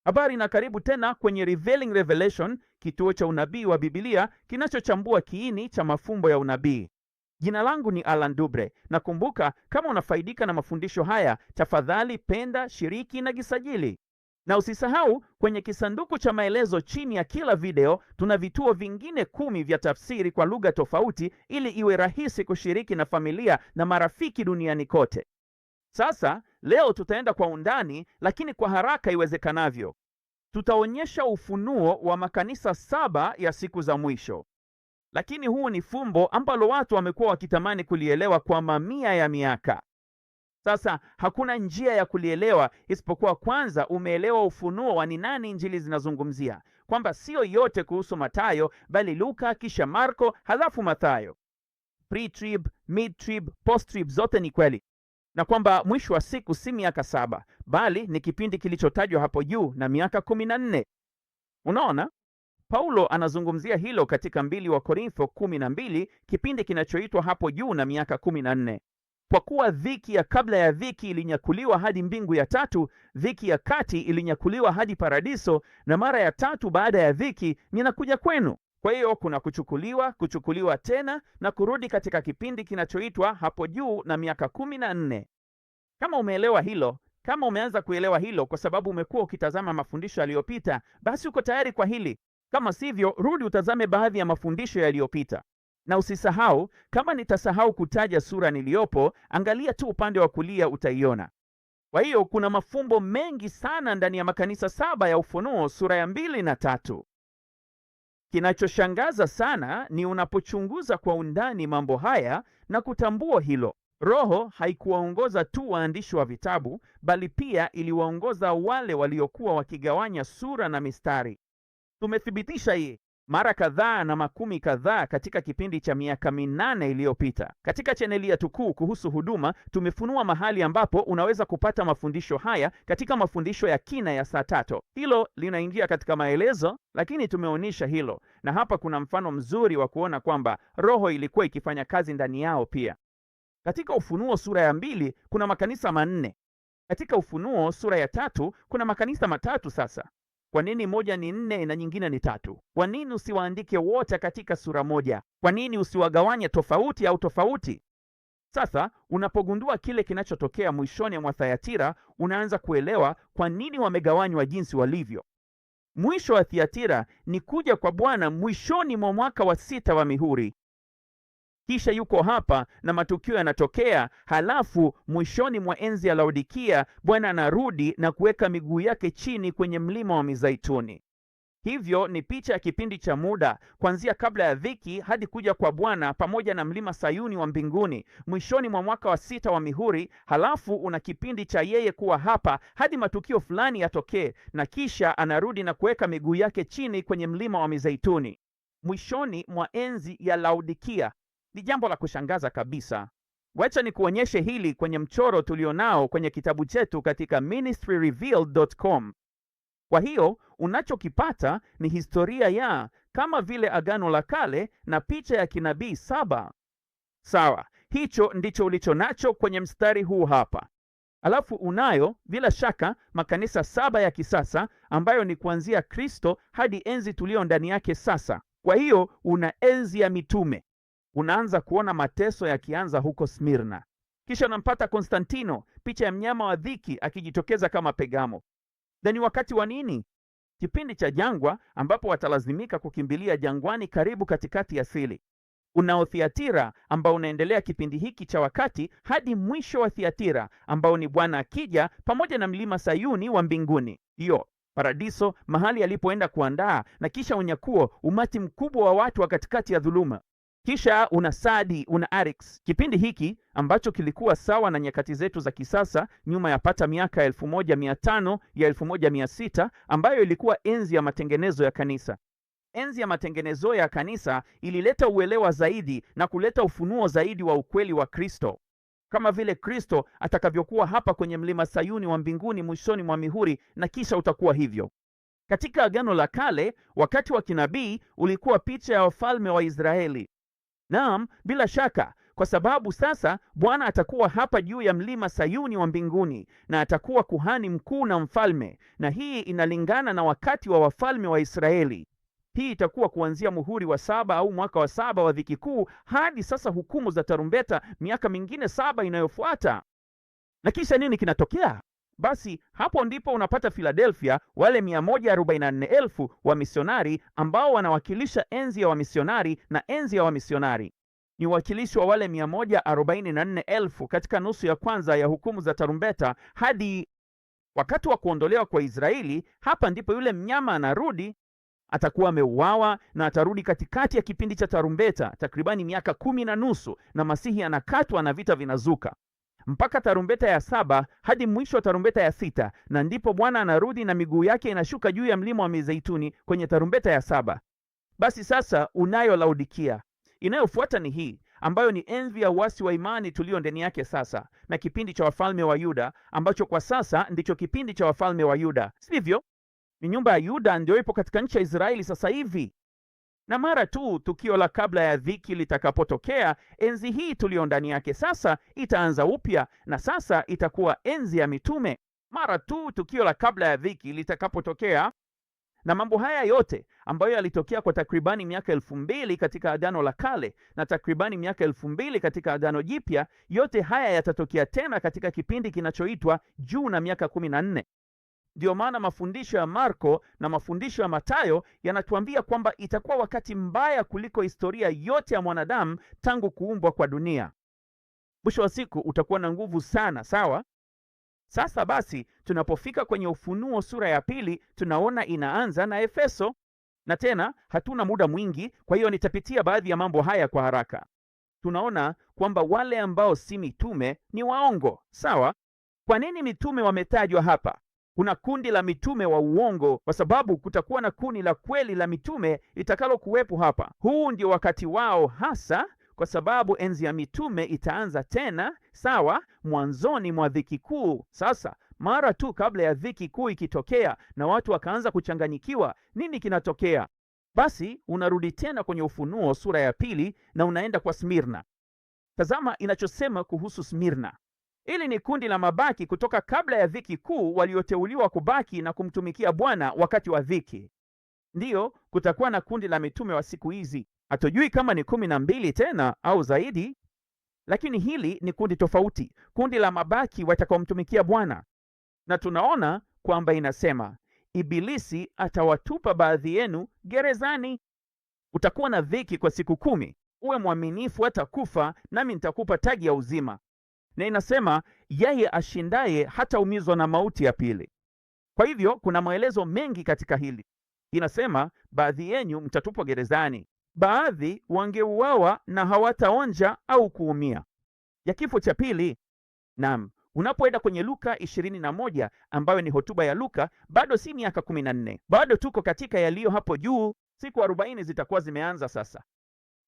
Habari na karibu tena kwenye Revealing Revelation, kituo cha unabii wa Biblia kinachochambua kiini cha mafumbo ya unabii. Jina langu ni Alan Dubre, na kumbuka, kama unafaidika na mafundisho haya, tafadhali penda, shiriki na gisajili. Na usisahau, kwenye kisanduku cha maelezo chini ya kila video tuna vituo vingine 10 vya tafsiri kwa lugha tofauti, ili iwe rahisi kushiriki na familia na marafiki duniani kote. Sasa leo tutaenda kwa undani, lakini kwa haraka iwezekanavyo. Tutaonyesha ufunuo wa makanisa 7 ya siku za mwisho. Lakini huu ni fumbo ambalo watu wamekuwa wakitamani kulielewa kwa mamia ya miaka. Sasa hakuna njia ya kulielewa isipokuwa kwanza umeelewa ufunuo wa ni nani injili zinazungumzia, kwamba sio yote kuhusu Mathayo, bali Luka, kisha Marko, halafu Mathayo. Pre-trib, mid-trib, post-trib zote ni kweli, na kwamba mwisho wa siku si miaka 7, bali ni kipindi kilichotajwa hapo juu na miaka 14. Unaona? Paulo anazungumzia hilo katika 2 wa Korintho 12, kipindi kinachoitwa hapo juu na miaka 14. Kwa kuwa dhiki ya kabla ya dhiki ilinyakuliwa hadi mbingu ya tatu, dhiki ya kati ilinyakuliwa hadi paradiso, na mara ya tatu baada ya dhiki ninakuja kwenu. Kwa hiyo kuna kuchukuliwa tena na kurudi katika kipindi kinachoitwa hapo juu na miaka 14. Kama umeelewa hilo, kama umeanza kuelewa hilo kwa sababu umekuwa ukitazama mafundisho yaliyopita, basi uko tayari kwa hili. Kama sivyo, rudi utazame baadhi ya mafundisho yaliyopita. Na usisahau, kama nitasahau kutaja sura niliyopo, angalia tu upande wa kulia utaiona. Kwa hiyo kuna mafumbo mengi sana ndani ya makanisa 7 ya Ufunuo sura ya 2 na 3. Kinachoshangaza sana ni unapochunguza kwa undani mambo haya na kutambua hilo. Roho haikuwaongoza tu waandishi wa vitabu, bali pia iliwaongoza wale waliokuwa wakigawanya sura na mistari. Tumethibitisha hii mara kadhaa na makumi kadhaa katika kipindi cha miaka 8 iliyopita. Katika chaneli yetu kuu kuhusu huduma, tumefunua mahali ambapo unaweza kupata mafundisho haya katika mafundisho ya kina ya saa 3. Hilo linaingia katika maelezo, lakini tumeonyesha hilo, na hapa kuna mfano mzuri wa kuona kwamba Roho ilikuwa ikifanya kazi ndani yao pia. Katika Ufunuo sura ya 2 kuna makanisa 4. Katika Ufunuo sura ya 3 kuna makanisa 3 sasa. Kwa nini moja ni 4 na nyingine ni 3? Kwa nini usiwaandike wote katika sura moja? Kwa nini usiwagawanye tofauti au tofauti? Sasa unapogundua kile kinachotokea mwishoni mwa Thyatira, unaanza kuelewa kwa nini wamegawanywa jinsi walivyo. Mwisho wa Thyatira ni kuja kwa Bwana mwishoni mwa mwaka wa 6 wa mihuri. Kisha yuko hapa na matukio yanatokea, halafu mwishoni mwa enzi ya Laodikia Bwana anarudi na kuweka miguu yake chini kwenye mlima wa Mizeituni. Hivyo ni picha ya kipindi cha muda kuanzia kabla ya dhiki hadi kuja kwa Bwana pamoja na mlima Sayuni wa mbinguni mwishoni mwa mwaka wa 6 wa mihuri. Halafu una kipindi cha yeye kuwa hapa hadi matukio fulani yatokee, na kisha anarudi na kuweka miguu yake chini kwenye mlima wa Mizeituni mwishoni mwa enzi ya Laodikia. Ni jambo la kushangaza kabisa. Wacha ni kuonyeshe hili kwenye mchoro tulionao kwenye kitabu chetu katika ministryrevealed.com. Kwa hiyo unachokipata ni historia ya kama vile Agano la Kale na picha ya kinabii 7. Sawa, hicho ndicho ulicho nacho kwenye mstari huu hapa. Alafu unayo bila shaka makanisa 7 ya kisasa ambayo ni kuanzia Kristo hadi enzi tulio ndani yake sasa. Kwa hiyo una enzi ya mitume. Unaanza kuona mateso yakianza huko Smirna. Kisha unampata Konstantino, picha ya mnyama wa dhiki akijitokeza kama Pegamo. Na ni wakati wa nini? Kipindi cha jangwa ambapo watalazimika kukimbilia jangwani karibu katikati ya asili. Unao Thyatira ambao unaendelea kipindi hiki cha wakati hadi mwisho wa Thyatira ambao ni Bwana akija pamoja na mlima Sayuni wa mbinguni. Hiyo paradiso, mahali alipoenda kuandaa, na kisha unyakuo, umati mkubwa wa watu wa katikati ya dhuluma. Kisha una Sadi, una Arix. Kipindi hiki ambacho kilikuwa sawa na nyakati zetu za kisasa nyuma ya pata miaka 1500 ya 1600, ambayo ilikuwa enzi ya matengenezo ya kanisa. Enzi ya matengenezo ya kanisa ilileta uelewa zaidi na kuleta ufunuo zaidi wa ukweli wa Kristo, kama vile Kristo atakavyokuwa hapa kwenye mlima Sayuni wa mbinguni mwishoni mwa mihuri, na kisha utakuwa hivyo. Katika Agano la Kale, wakati wa kinabii ulikuwa picha ya wafalme wa Israeli. Naam, bila shaka kwa sababu sasa Bwana atakuwa hapa juu ya mlima Sayuni wa mbinguni, na atakuwa kuhani mkuu na mfalme, na hii inalingana na wakati wa wafalme wa Israeli. Hii itakuwa kuanzia muhuri wa 7 au mwaka wa 7 wa dhiki kuu hadi sasa hukumu za tarumbeta miaka mingine 7 inayofuata. Na kisha nini kinatokea? Basi hapo ndipo unapata Philadelphia, wale 144,000 wa misionari ambao wanawakilisha enzi ya wamisionari na enzi ya wamisionari. Ni uwakilishi wa wale 144,000 katika nusu ya kwanza ya hukumu za tarumbeta hadi wakati wa kuondolewa kwa Israeli. Hapa ndipo yule mnyama anarudi, atakuwa ameuawa na atarudi katikati ya kipindi cha tarumbeta, takribani miaka 10 na nusu, na Masihi anakatwa na vita vinazuka mpaka tarumbeta ya 7 hadi mwisho wa tarumbeta ya 6, na ndipo Bwana anarudi na miguu yake inashuka juu ya mlima wa Mizeituni kwenye tarumbeta ya 7. Basi sasa unayo Laodikia. Inayofuata ni hii ambayo ni enzi ya uasi wa imani tulio ndani yake sasa, na kipindi cha wafalme wa Yuda ambacho kwa sasa ndicho kipindi cha wafalme wa Yuda. Sivyo? Ni nyumba ya Yuda ndio ipo katika nchi ya Israeli sasa hivi. Na mara tu tukio la kabla ya dhiki litakapotokea, enzi hii tulio ndani yake sasa itaanza upya, na sasa itakuwa enzi ya mitume. Mara tu tukio la kabla ya dhiki litakapotokea, na mambo haya yote ambayo yalitokea kwa takribani miaka 2000 katika Agano la Kale na takribani miaka 2000 katika Agano Jipya, yote haya yatatokea tena katika kipindi kinachoitwa juu na miaka 14. Ndiyo maana mafundisho ya Marko na mafundisho ya Mathayo yanatuambia kwamba itakuwa wakati mbaya kuliko historia yote ya mwanadamu tangu kuumbwa kwa dunia. Mwisho wa siku utakuwa na nguvu sana, sawa? Sasa basi, tunapofika kwenye Ufunuo sura ya 2, tunaona inaanza na Efeso, na tena hatuna muda mwingi, kwa hiyo nitapitia baadhi ya mambo haya kwa haraka. Tunaona kwamba wale ambao si mitume ni waongo, sawa? Kwa nini mitume wametajwa hapa? Kuna kundi la mitume wa uongo, kwa sababu kutakuwa na kundi la kweli la mitume litakalo kuwepo hapa. Huu ndio wakati wao hasa, kwa sababu enzi ya mitume itaanza tena, sawa, mwanzoni mwa dhiki kuu. Sasa mara tu kabla ya dhiki kuu ikitokea na watu wakaanza kuchanganyikiwa, nini kinatokea? Basi unarudi tena kwenye Ufunuo sura ya 2 na unaenda kwa Smirna. Tazama inachosema kuhusu Smirna. Hili ni kundi la mabaki kutoka kabla ya dhiki kuu walioteuliwa kubaki na kumtumikia Bwana wakati wa dhiki. Ndiyo, kutakuwa na kundi la mitume wa siku hizi. Hatujui kama ni 12 tena au zaidi, lakini hili ni kundi tofauti, kundi la mabaki watakaomtumikia Bwana. Na tunaona kwamba inasema, Ibilisi atawatupa baadhi yenu gerezani. Utakuwa na dhiki kwa siku 10. Uwe mwaminifu hata kufa, nami nitakupa taji ya uzima. Na inasema yeye ashindaye hataumizwa na mauti ya pili. Kwa hivyo kuna maelezo mengi katika hili. Inasema baadhi yenu mtatupwa gerezani, baadhi wangeuawa na hawataonja au kuumia. Ya kifo cha pili. Naam, unapoenda kwenye Luka 21 ambayo ni hotuba ya Luka, bado si miaka 14, bado tuko katika yaliyo hapo juu. Siku 40 zitakuwa zimeanza sasa.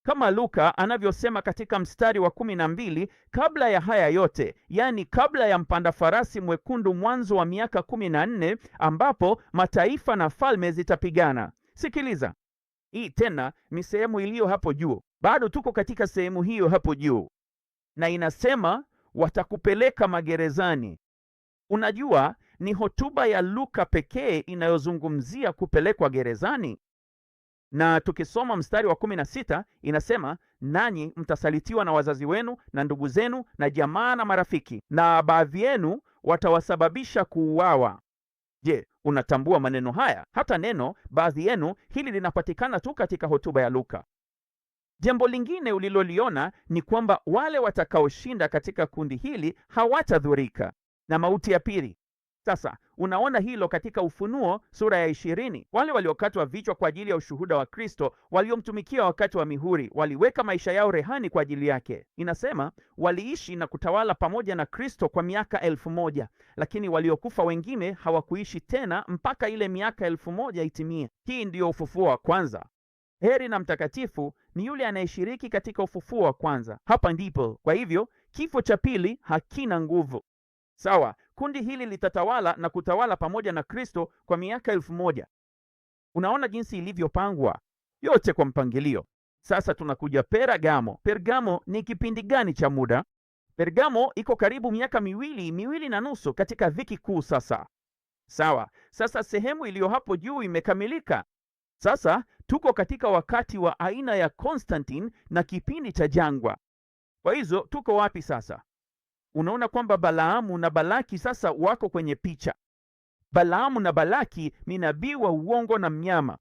Kama Luka anavyosema katika mstari wa 12, kabla ya haya yote, yani kabla ya mpanda farasi mwekundu, mwanzo wa miaka 14 ambapo mataifa na falme zitapigana. Sikiliza, hii tena ni sehemu iliyo hapo juu. Bado tuko katika sehemu hiyo hapo juu, na inasema watakupeleka magerezani. Unajua, ni hotuba ya Luka pekee inayozungumzia kupelekwa gerezani. Na tukisoma mstari wa 16 inasema, nanyi mtasalitiwa na wazazi wenu na ndugu zenu na jamaa na marafiki, na baadhi yenu watawasababisha kuuawa. Je, unatambua maneno haya? Hata neno baadhi yenu hili linapatikana tu katika hotuba ya Luka. Jambo lingine uliloliona ni kwamba wale watakaoshinda katika kundi hili hawatadhurika na mauti ya pili. Sasa unaona hilo katika Ufunuo sura ya 20. Wale waliokatwa vichwa kwa ajili ya ushuhuda wa Kristo, waliomtumikia wakati wa mihuri, waliweka maisha yao rehani kwa ajili yake. Inasema waliishi na kutawala pamoja na Kristo kwa miaka 1000, lakini waliokufa wengine hawakuishi tena mpaka ile miaka 1000 itimie. Hii ndiyo ufufuo wa kwanza. Heri na mtakatifu ni yule anayeshiriki katika ufufuo wa kwanza. Hapa ndipo. Kwa hivyo kifo cha pili hakina nguvu. Sawa, kundi hili litatawala na kutawala pamoja na Kristo kwa miaka 1000. Unaona jinsi ilivyopangwa, yote kwa mpangilio. Sasa tunakuja Pergamo. Pergamo ni kipindi gani cha muda? Pergamo iko karibu miaka miwili na nusu katika dhiki kuu sasa. Sawa, sasa sehemu iliyo hapo juu imekamilika. Sasa tuko katika wakati wa aina ya Constantine na kipindi cha jangwa. Kwa hizo tuko wapi sasa? Unaona kwamba Balaamu na Balaki sasa wako kwenye picha. Balaamu na Balaki ni nabii wa uongo na mnyama.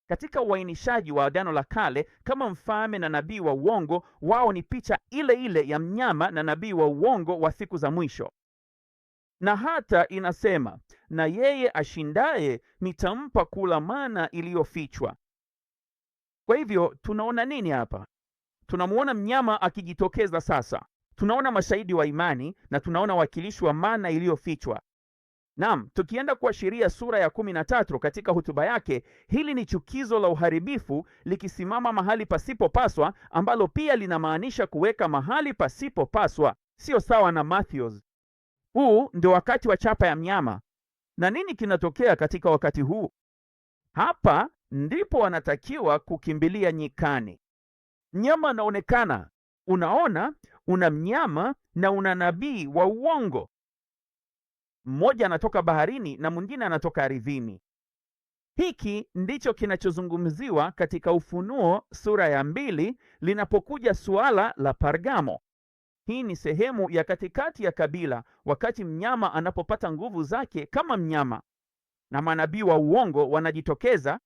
Katika uainishaji wa Agano la Kale, kama mfalme na nabii wa uongo, wao ni picha ile ile ya mnyama na nabii wa uongo wa siku za mwisho. Na hata inasema, na yeye ashindaye nitampa kula mana iliyofichwa. Kwa hivyo tunaona nini hapa? Tunamuona mnyama akijitokeza sasa. Tunaona mashahidi wa imani na tunaona wakilishi wa mana iliyofichwa. Naam, tukienda kuashiria sura ya 13 katika hotuba yake, hili ni chukizo la uharibifu likisimama mahali pasipopaswa, ambalo pia linamaanisha kuweka mahali pasipopaswa. Sio sawa na Matthews. Huu ndio wakati wa chapa ya mnyama. Na nini kinatokea katika wakati huu? Hapa ndipo wanatakiwa kukimbilia nyikani. Mnyama anaonekana. Unaona, una mnyama na una nabii wa uongo. Mmoja anatoka baharini na mwingine anatoka ardhini. Hiki ndicho kinachozungumziwa katika Ufunuo sura ya 2 linapokuja suala la Pergamo. Hii ni sehemu ya katikati ya kabila, wakati mnyama anapopata nguvu zake kama mnyama na manabii wa uongo wanajitokeza.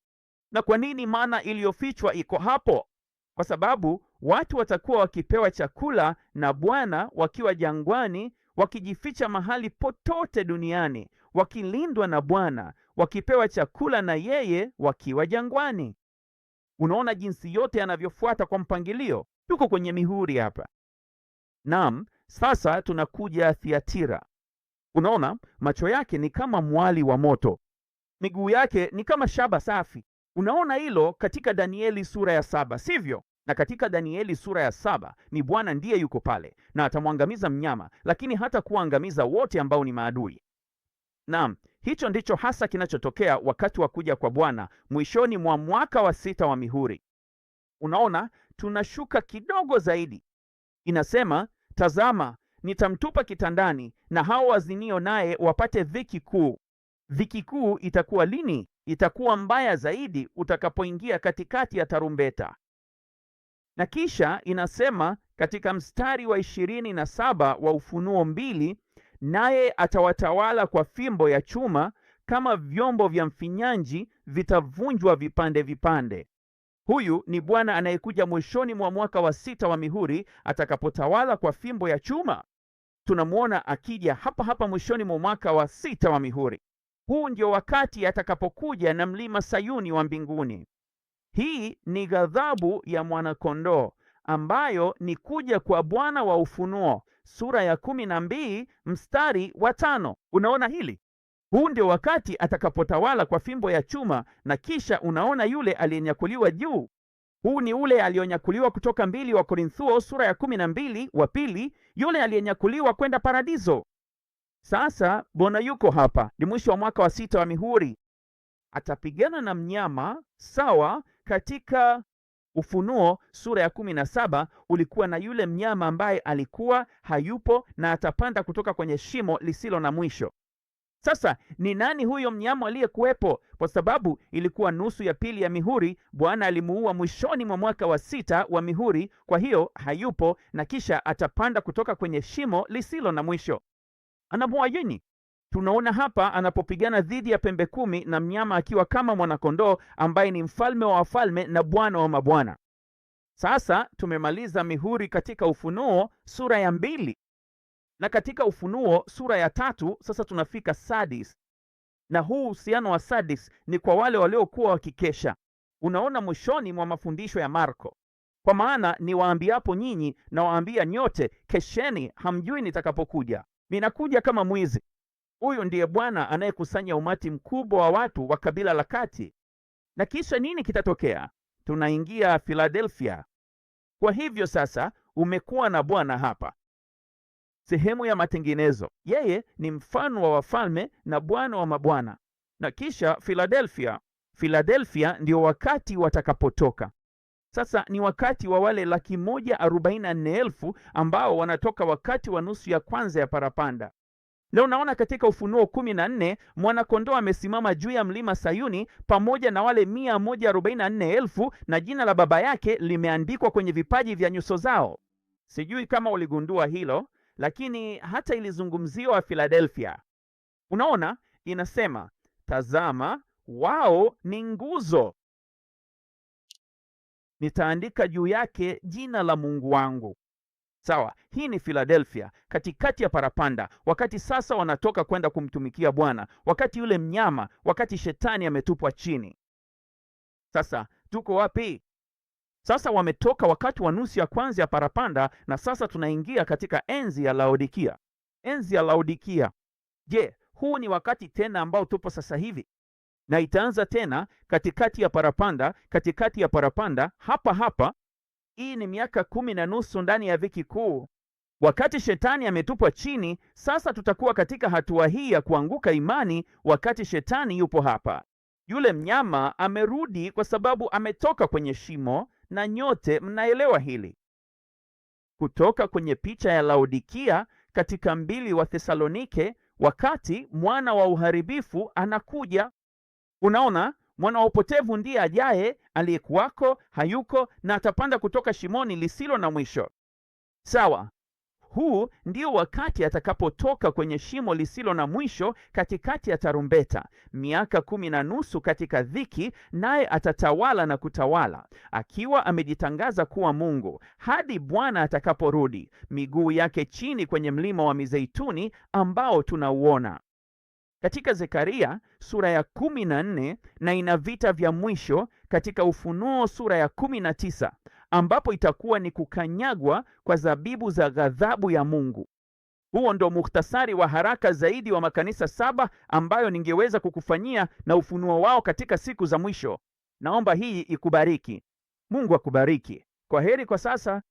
Na kwa nini mana iliyofichwa iko hapo? Kwa sababu watu watakuwa wakipewa chakula na Bwana wakiwa jangwani, wakijificha mahali potote duniani, wakilindwa na Bwana, wakipewa chakula na yeye wakiwa jangwani. Unaona jinsi yote yanavyofuata kwa mpangilio. Tuko kwenye mihuri hapa. Naam, sasa tunakuja Thiatira. Unaona, macho yake ni kama mwali wa moto, miguu yake ni kama shaba safi. Unaona hilo katika Danieli sura ya 7, sivyo? Na katika Danieli sura ya 7 ni Bwana ndiye yuko pale na atamwangamiza mnyama, lakini hata kuangamiza wote ambao ni maadui. Naam, hicho ndicho hasa kinachotokea wakati wa kuja kwa Bwana mwishoni mwa mwaka wa 6 wa mihuri. Unaona, tunashuka kidogo zaidi. Inasema, tazama, nitamtupa kitandani na hao wazinio naye wapate dhiki kuu. Dhiki kuu itakuwa lini? Itakuwa mbaya zaidi utakapoingia katikati ya tarumbeta. Na kisha inasema katika mstari wa 27 wa Ufunuo 2, naye atawatawala kwa fimbo ya chuma, kama vyombo vya mfinyanzi vitavunjwa vipande vipande. Huyu ni Bwana anayekuja mwishoni mwa mwaka wa 6 wa mihuri, atakapotawala kwa fimbo ya chuma. Tunamwona akija hapa mwishoni mwa mwaka wa 6 wa mihuri. Huu ndio wakati atakapokuja na mlima Sayuni wa mbinguni. Hii ni ghadhabu ya mwanakondoo, ambayo ni kuja kwa Bwana wa Ufunuo sura ya 12 mstari wa 5. Unaona hili? Huu ndio wakati atakapotawala kwa fimbo ya chuma, na kisha unaona yule aliyenyakuliwa juu. Huu ni ule alionyakuliwa kutoka 2 wa Korintho sura ya 12 wa pili, yule aliyenyakuliwa kwenda paradiso. Sasa Bwana yuko hapa, ni mwisho wa mwaka wa 6 wa mihuri. Atapigana na mnyama sawa. Katika Ufunuo sura ya 17 ulikuwa na yule mnyama ambaye alikuwa hayupo na atapanda kutoka kwenye shimo lisilo na mwisho. Sasa ni nani huyo mnyama aliyekuwepo? Kwa sababu ilikuwa nusu ya pili ya mihuri, Bwana alimuua mwishoni mwa mwaka wa 6 wa mihuri, kwa hiyo hayupo, na kisha atapanda kutoka kwenye shimo lisilo na mwisho. Anamuajini. Tunaona hapa anapopigana dhidi ya pembe 10 na mnyama akiwa kama mwanakondoo ambaye ni mfalme wa wafalme na Bwana wa mabwana. Sasa tumemaliza mihuri katika Ufunuo sura ya 2. Na katika Ufunuo sura ya 3 sasa tunafika Sardis. Na huu uhusiano wa Sardis ni kwa wale waliokuwa wakikesha. Unaona mwishoni mwa mafundisho ya Marko. Kwa maana niwaambiapo nyinyi na waambia nyote, kesheni, hamjui nitakapokuja. Ninakuja kama mwizi. Huyu ndiye Bwana anayekusanya umati mkubwa wa watu wa kabila la kati. Na kisha nini kitatokea? Tunaingia Philadelphia. Kwa hivyo sasa umekuwa na Bwana hapa. Sehemu ya matengenezo. Yeye ni mfano wa wafalme na Bwana wa mabwana. Na kisha Philadelphia. Philadelphia ndio wakati watakapotoka. Sasa ni wakati wa wale 144,000 ambao wanatoka wakati wa nusu ya kwanza ya parapanda. Leo naona katika Ufunuo 14 mwana-kondoo amesimama juu ya mlima Sayuni pamoja na wale 144,000 na jina la Baba yake limeandikwa kwenye vipaji vya nyuso zao. Sijui kama uligundua hilo, lakini hata ilizungumziwa Philadelphia. Unaona, inasema, tazama, wao ni nguzo, nitaandika juu yake jina la Mungu wangu. Sawa, hii ni Philadelphia katikati ya parapanda, wakati sasa wanatoka kwenda kumtumikia Bwana, wakati yule mnyama, wakati shetani ametupwa chini. Sasa tuko wapi? Sasa wametoka wakati wa nusu ya kwanza ya parapanda, na sasa tunaingia katika enzi ya Laodikia. Enzi ya Laodikia. Je, huu ni wakati tena ambao tupo sasa hivi? Na itaanza tena katikati ya parapanda, hapa. Hii ni miaka 10 na nusu ndani ya dhiki kuu. Wakati shetani ametupwa chini, sasa tutakuwa katika hatua hii ya kuanguka imani wakati shetani yupo hapa. Yule mnyama amerudi kwa sababu ametoka kwenye shimo, na nyote mnaelewa hili. Kutoka kwenye picha ya Laodikia katika 2 wa Thesalonike, wakati mwana wa uharibifu anakuja. Unaona, mwana wa upotevu ndiye ajaye, aliyekuwako, hayuko, na atapanda kutoka shimoni lisilo na mwisho. Sawa, huu ndio wakati atakapotoka kwenye shimo lisilo na mwisho katikati ya tarumbeta, miaka 10 na nusu katika dhiki, naye atatawala na kutawala, akiwa amejitangaza kuwa Mungu, hadi Bwana atakaporudi, miguu yake chini kwenye mlima wa Mizeituni ambao tunauona. Katika Zekaria sura ya 14 na ina vita vya mwisho katika Ufunuo sura ya 19, ambapo itakuwa ni kukanyagwa kwa zabibu za ghadhabu ya Mungu. Huo ndo mukhtasari wa haraka zaidi wa makanisa 7 ambayo ningeweza kukufanyia na ufunuo wao katika siku za mwisho. Naomba hii ikubariki. Mungu akubariki. Kwa heri kwa sasa.